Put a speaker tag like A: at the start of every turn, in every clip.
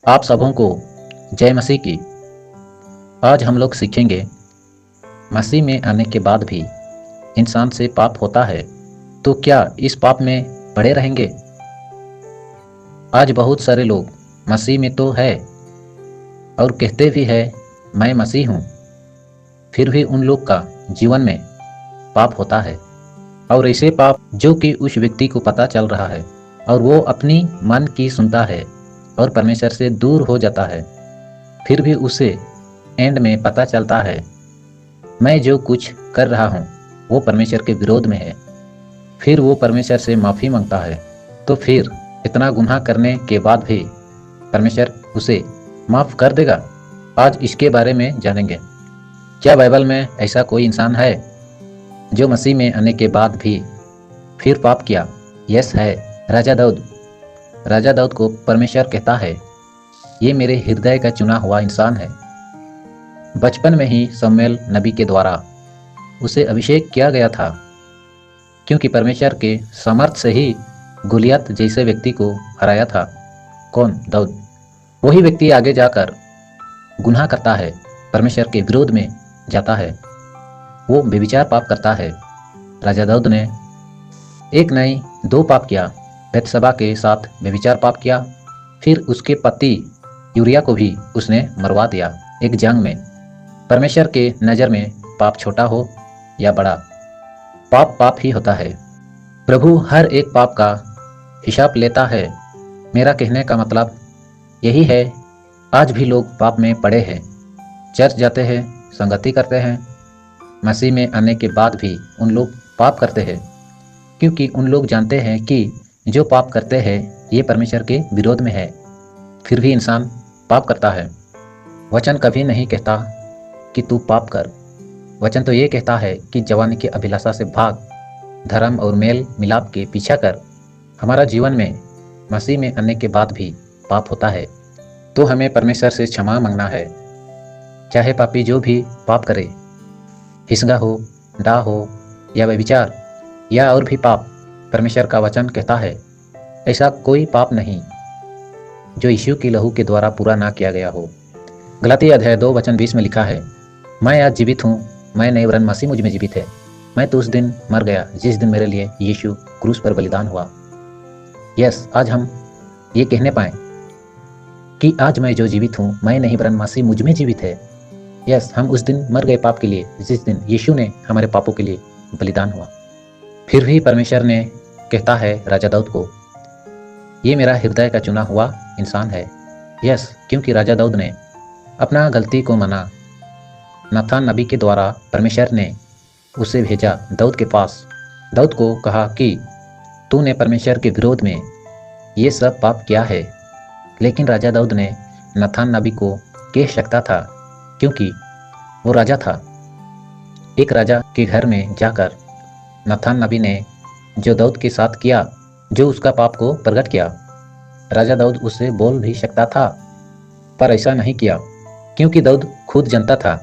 A: आप सबों को जय मसीह की। आज हम लोग सीखेंगे मसीह में आने के बाद भी इंसान से पाप होता है तो क्या इस पाप में पड़े रहेंगे। आज बहुत सारे लोग मसीह में तो है और कहते भी है मैं मसीह हूँ, फिर भी उन लोग का जीवन में पाप होता है। और ऐसे पाप जो कि उस व्यक्ति को पता चल रहा है और वो अपनी मन की सुनता है और परमेश्वर से दूर हो जाता है, फिर भी उसे एंड में पता चलता है मैं जो कुछ कर रहा हूँ वो परमेश्वर के विरोध में है। फिर वो परमेश्वर से माफ़ी मांगता है, तो फिर इतना गुनाह करने के बाद भी परमेश्वर उसे माफ़ कर देगा। आज इसके बारे में जानेंगे। क्या बाइबल में ऐसा कोई इंसान है जो मसीह में आने के बाद भी फिर पाप किया? यस है, राजा दाऊद। राजा दाऊद को परमेश्वर कहता है ये मेरे हृदय का चुना हुआ इंसान है। बचपन में ही शमूएल नबी के द्वारा उसे अभिषेक किया गया था, क्योंकि परमेश्वर के सामर्थ से ही गोलियत जैसे व्यक्ति को हराया था। कौन? दाऊद। वही व्यक्ति आगे जाकर गुनाह करता है, परमेश्वर के विरोध में जाता है, वो व्यभिचार पाप करता है। राजा दाऊद ने एक नहीं दो पाप किया। बैतशबा के साथ व्यभिचार पाप किया, फिर उसके पति यूरिया को भी उसने मरवा दिया एक जंग में। परमेश्वर के नज़र में पाप छोटा हो या बड़ा, पाप पाप ही होता है। प्रभु हर एक पाप का हिसाब लेता है। मेरा कहने का मतलब यही है, आज भी लोग पाप में पड़े हैं। चर्च जाते हैं, संगति करते हैं, मसीह में आने के बाद भी उन लोग पाप करते हैं, क्योंकि उन लोग जानते हैं कि जो पाप करते हैं ये परमेश्वर के विरोध में है। फिर भी इंसान पाप करता है। वचन कभी नहीं कहता कि तू पाप कर। वचन तो ये कहता है कि जवानी की अभिलाषा से भाग, धर्म और मेल मिलाप के पीछा कर। हमारा जीवन में मसीह में आने के बाद भी पाप होता है तो हमें परमेश्वर से क्षमा मांगना है। चाहे पापी जो भी पाप करे, हिस्सा हो, डाह हो या व्यभिचार या और भी पाप, परमेश्वर का वचन कहता है ऐसा कोई पाप नहीं जो यीशु की लहू के द्वारा पूरा ना किया गया हो। गलाती अध्याय 2 वचन 20 में लिखा है, मैं आज जीवित हूँ, मैं नहीं वरन मसीह मुझ में जीवित है। मैं तो उस दिन मर गया जिस दिन मेरे लिए यीशु क्रूस पर बलिदान हुआ। यस, आज हम ये कहने पाए कि आज मैं जो जीवित हूँ मैं नहीं वरन मसीह मुझ में जीवित है। यस, हम उस दिन मर गए पाप के लिए जिस दिन यीशु ने हमारे पापों के लिए बलिदान हुआ। फिर भी परमेश्वर ने कहता है राजा दाऊद को, ये मेरा हृदय का चुना हुआ इंसान है। यस, क्योंकि राजा दाऊद ने अपना गलती को माना। नाथान नबी के द्वारा परमेश्वर ने उसे भेजा दाऊद के पास। दाऊद को कहा कि तूने परमेश्वर के विरोध में ये सब पाप किया है। लेकिन राजा दाऊद ने नाथान नबी को कह सकता था, क्योंकि वो राजा था। एक राजा के घर में जाकर नाथान नबी ने जो दाऊद के साथ किया, जो उसका पाप को प्रकट किया, राजा दाऊद उससे बोल भी सकता था, पर ऐसा नहीं किया, क्योंकि दाऊद खुद जानता था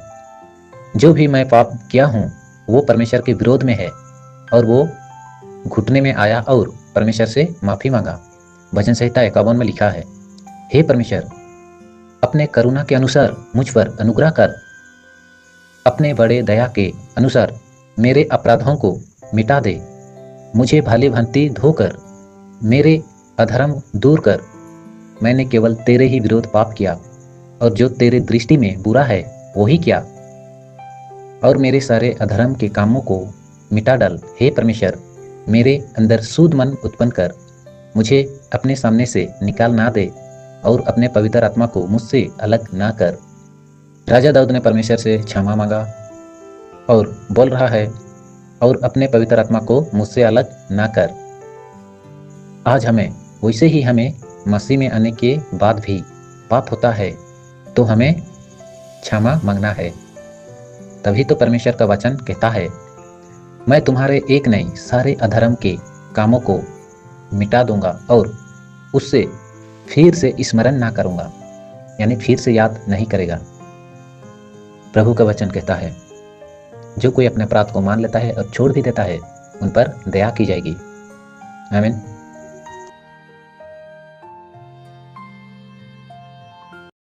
A: जो भी मैं पाप किया हूँ वो परमेश्वर के विरोध में है। और वो घुटने में आया और परमेश्वर से माफ़ी मांगा। भजन संहिता 51 में लिखा है, हे परमेश्वर, अपने करुणा के अनुसार मुझ पर अनुग्रह कर, अपने बड़े दया के अनुसार मेरे अपराधों को मिटा दे, मुझे भली भांति धोकर मेरे अधर्म दूर कर। मैंने केवल तेरे ही विरोध पाप किया और जो तेरे दृष्टि में बुरा है वही किया, और मेरे सारे अधर्म के कामों को मिटा डाल। हे परमेश्वर, मेरे अंदर शुद्ध मन उत्पन्न कर, मुझे अपने सामने से निकाल ना दे और अपने पवित्र आत्मा को मुझसे अलग ना कर। राजा दाऊद ने परमेश्वर से क्षमा मांगा और बोल रहा है, और अपने पवित्र आत्मा को मुझसे अलग ना कर। आज हमें वैसे ही हमें मसीह में आने के बाद भी पाप होता है तो हमें क्षमा मांगना है। तभी तो परमेश्वर का वचन कहता है, मैं तुम्हारे एक नहीं सारे अधर्म के कामों को मिटा दूंगा और उससे फिर से स्मरण ना करूंगा, यानी फिर से याद नहीं करेगा। प्रभु का वचन कहता है, जो कोई अपने अपराध को मान लेता है और छोड़ भी देता है उन पर दया की जाएगी। आमीन।